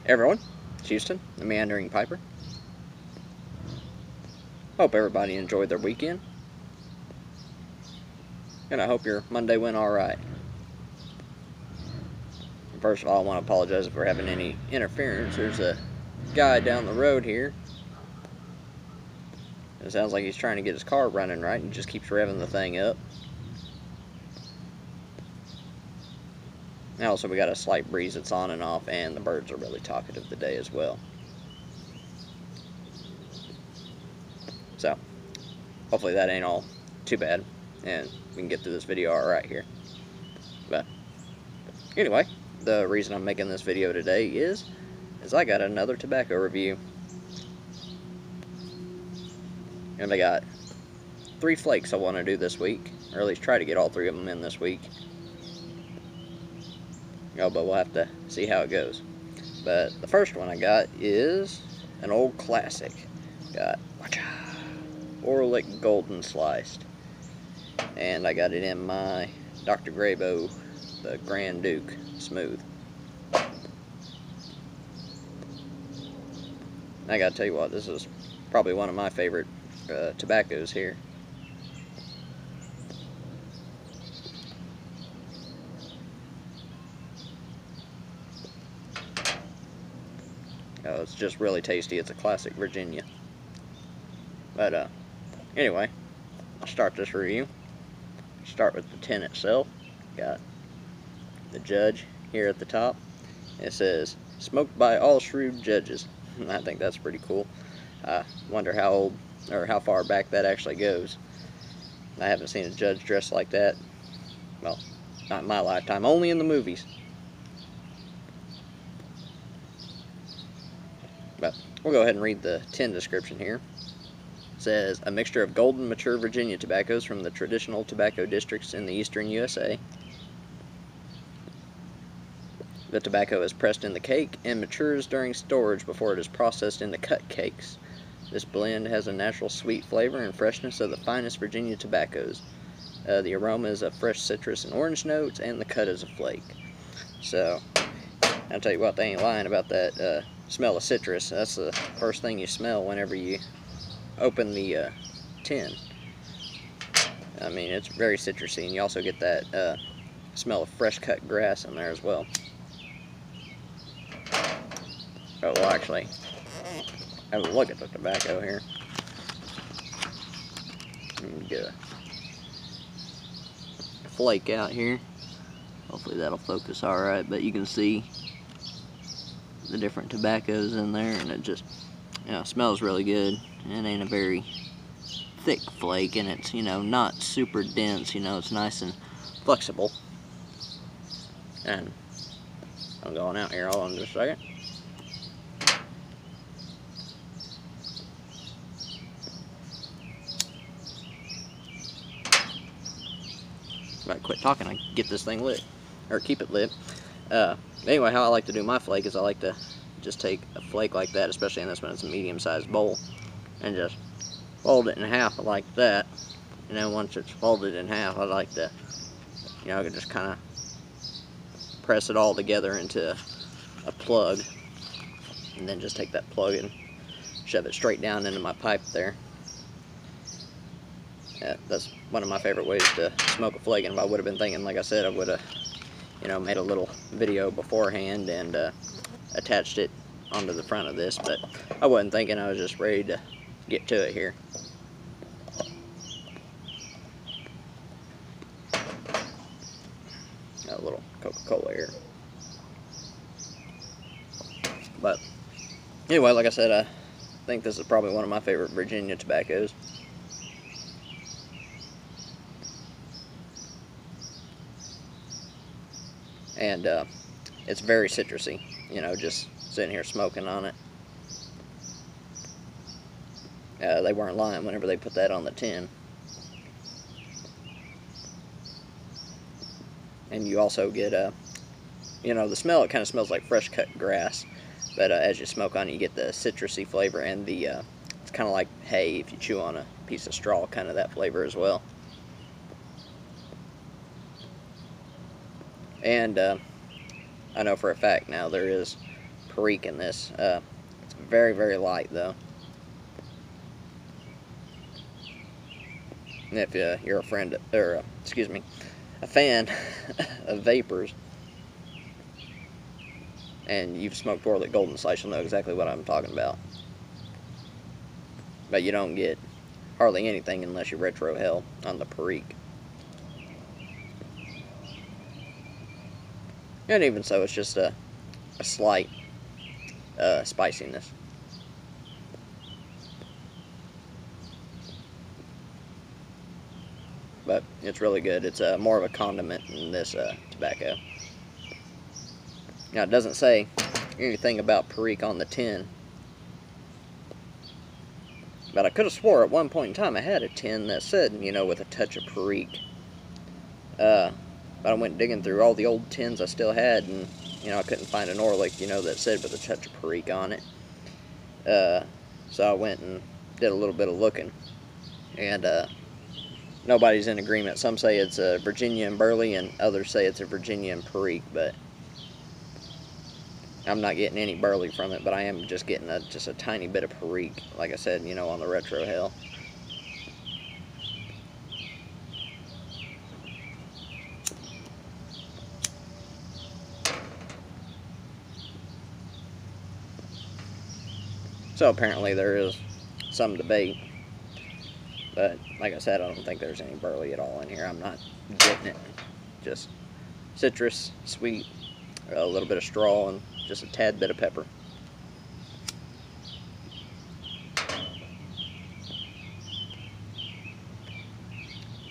Hey everyone, it's Houston, the Meandering Piper. Hope everybody enjoyed their weekend. And I hope your Monday went alright. First of all, I want to apologize if we're having any interference. There's a guy down the road here. It sounds like he's trying to get his car running right and just keeps revving the thing up. And also we got a slight breeze that's on and off, and the birds are really talkative today as well. So, hopefully that ain't all too bad, and we can get through this video alright here. But, anyway, the reason I'm making this video today is I got another tobacco review. And I got 3 flakes I want to do this week, or at least try to get all 3 of them in this week. Oh, but we'll have to see how it goes. But the first one I got is an old classic. Got Orlik Golden Sliced. And I got it in my Dr. Grabo, the Grand Duke Smooth. I gotta tell you what, this is probably one of my favorite tobaccos here. It's just really tasty. It's a classic Virginia. But anyway, I'll start this review. Start with the tin itself. Got the judge here at the top. It says, "Smoked by all shrewd judges." I think that's pretty cool. I wonder how old or how far back that actually goes. I haven't seen a judge dressed like that. Well, not in my lifetime, only in the movies. But we'll go ahead and read the tin description here. It says, "A mixture of golden mature Virginia tobaccos from the traditional tobacco districts in the eastern USA. The tobacco is pressed in the cake and matures during storage before it is processed into cut cakes. This blend has a natural sweet flavor and freshness of the finest Virginia tobaccos. The aroma is of fresh citrus and orange notes, and the cut is a flake." So, I'll tell you what, they ain't lying about that smell of citrus. That's the first thing you smell whenever you open the tin. I mean, it's very citrusy, and you also get that smell of fresh cut grass in there as well. Oh, well, actually, have a look at the tobacco here. Let me get a flake out here. Hopefully that'll focus alright, but you can see the different tobaccos in there, and it just, smells really good. It ain't a very thick flake, and it's, not super dense. It's nice and flexible. And I'm going out here. Hold on just a second. If I quit talking, I get this thing lit, or keep it lit. Anyway, how I like to do my flake is I like to just take a flake like that, especially in this one, it's a medium-sized bowl, and just fold it in half like that. And then once it's folded in half, I like to, I can just kind of press it all together into a plug, and then just take that plug and shove it straight down into my pipe there. That's one of my favorite ways to smoke a flake, and if I would have been thinking, like I said, I would have, made a little video beforehand and attached it onto the front of this, but I wasn't thinking. I was just ready to get to it here. Got a little Coca-Cola here. But anyway, like I said, I think this is probably one of my favorite Virginia tobaccos. And it's very citrusy, just sitting here smoking on it. They weren't lying whenever they put that on the tin. And you also get, the smell, it kind of smells like fresh cut grass. But as you smoke on it, you get the citrusy flavor, and the it's kind of like hay if you chew on a piece of straw, kind of that flavor as well. And I know for a fact now there is Perique in this. It's very, very light, though. And if you're a friend, or excuse me, a fan of vapors, and you've smoked Orlik Golden Slice, you'll know exactly what I'm talking about. But you don't get hardly anything unless you retro hell on the Perique. And even so, it's just a slight spiciness. But it's really good. It's more of a condiment in this tobacco. Now, it doesn't say anything about Perique on the tin, but I could have swore at one point in time I had a tin that said, you know, with a touch of Perique. But I went digging through all the old tins I still had, and, you know, I couldn't find an Orlik, you know, that said with a touch of Perique on it. So I went and did a little bit of looking, and nobody's in agreement. Some say it's a Virginia and Burley, and others say it's a Virginia and Perique, but I'm not getting any Burley from it, but I am just getting just a tiny bit of Perique, like I said, you know, on the retro hell. So apparently there is some debate, but like I said, I don't think there's any Burley at all in here. I'm not getting it. Just citrus, sweet, a little bit of straw, and just a tad bit of pepper.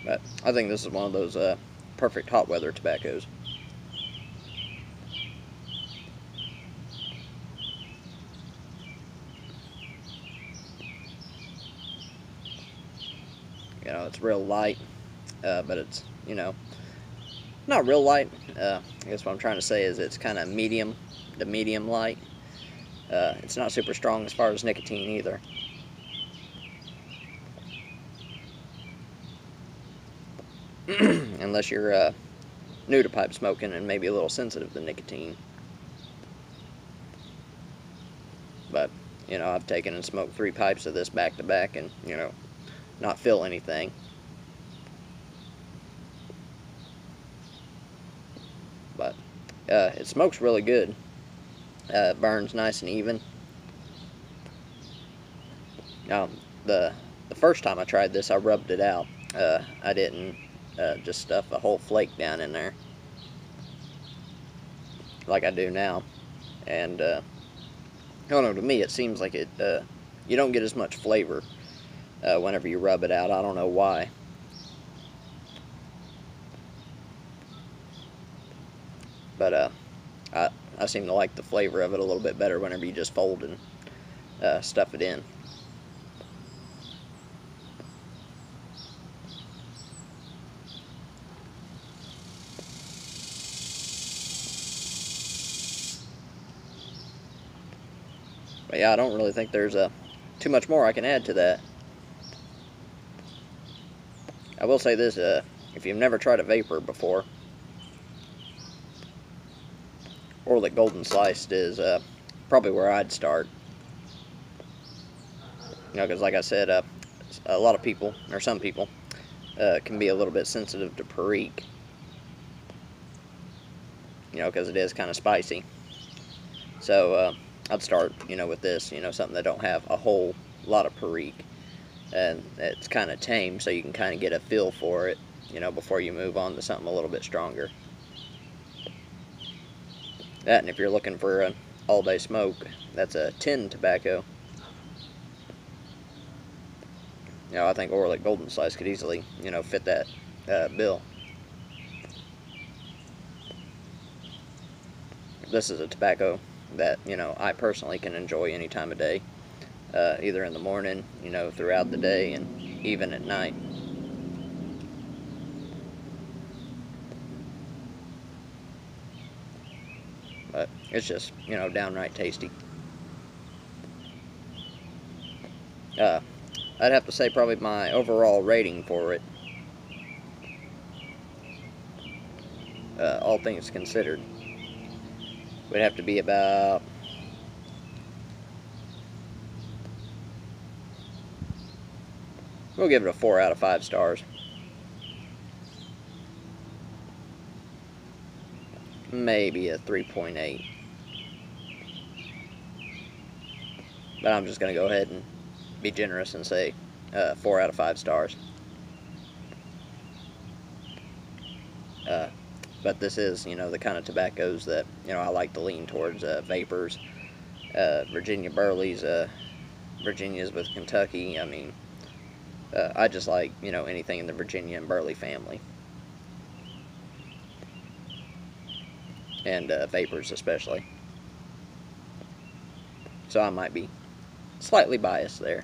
But I think this is one of those perfect hot weather tobaccos. You know, it's real light, but it's, you know, not real light. I guess what I'm trying to say is it's kind of medium to medium light. It's not super strong as far as nicotine either. Unless you're new to pipe smoking and maybe a little sensitive to nicotine. But, you know, I've taken and smoked 3 pipes of this back to back and, you know, not feel anything. But it smokes really good. It burns nice and even. Now, the first time I tried this, I rubbed it out. I didn't just stuff a whole flake down in there like I do now. And I don't know, to me it seems like it you don't get as much flavor whenever you rub it out. I don't know why. But I seem to like the flavor of it a little bit better whenever you just fold and stuff it in. But yeah, I don't really think there's too much more I can add to that. I will say this, if you've never tried a vapor before, Orlik Golden Sliced is probably where I'd start. You know, because like I said, a lot of people, or some people, can be a little bit sensitive to Perique. You know, because it is kind of spicy. So I'd start, you know, with this, you know, something that don't have a whole lot of Perique. And it's kind of tame, so you can kind of get a feel for it, you know, before you move on to something a little bit stronger. That, and if you're looking for an all-day smoke, that's a tin tobacco. You know, I think Orlik Golden Slice could easily, you know, fit that bill. This is a tobacco that, you know, I personally can enjoy any time of day. Either in the morning, you know, throughout the day, and even at night. But it's just, you know, downright tasty. I'd have to say probably my overall rating for it, all things considered, would have to be about We'll give it a 4 out of 5 stars. Maybe a 3.8. But I'm just going to go ahead and be generous and say 4 out of 5 stars. But this is, you know, the kind of tobaccos that, you know, I like to lean towards. Vapors, Virginia Burleys, Virginias with Kentucky. I mean, I just like, you know, anything in the Virginia and Burley family. And Vapors especially. So I might be slightly biased there.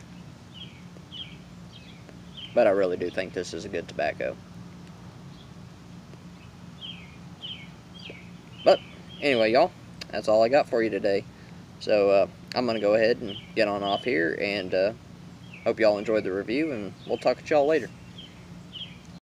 But I really do think this is a good tobacco. But anyway, y'all, that's all I got for you today. So I'm going to go ahead and get on off here, and hope y'all enjoyed the review, and we'll talk to y'all later.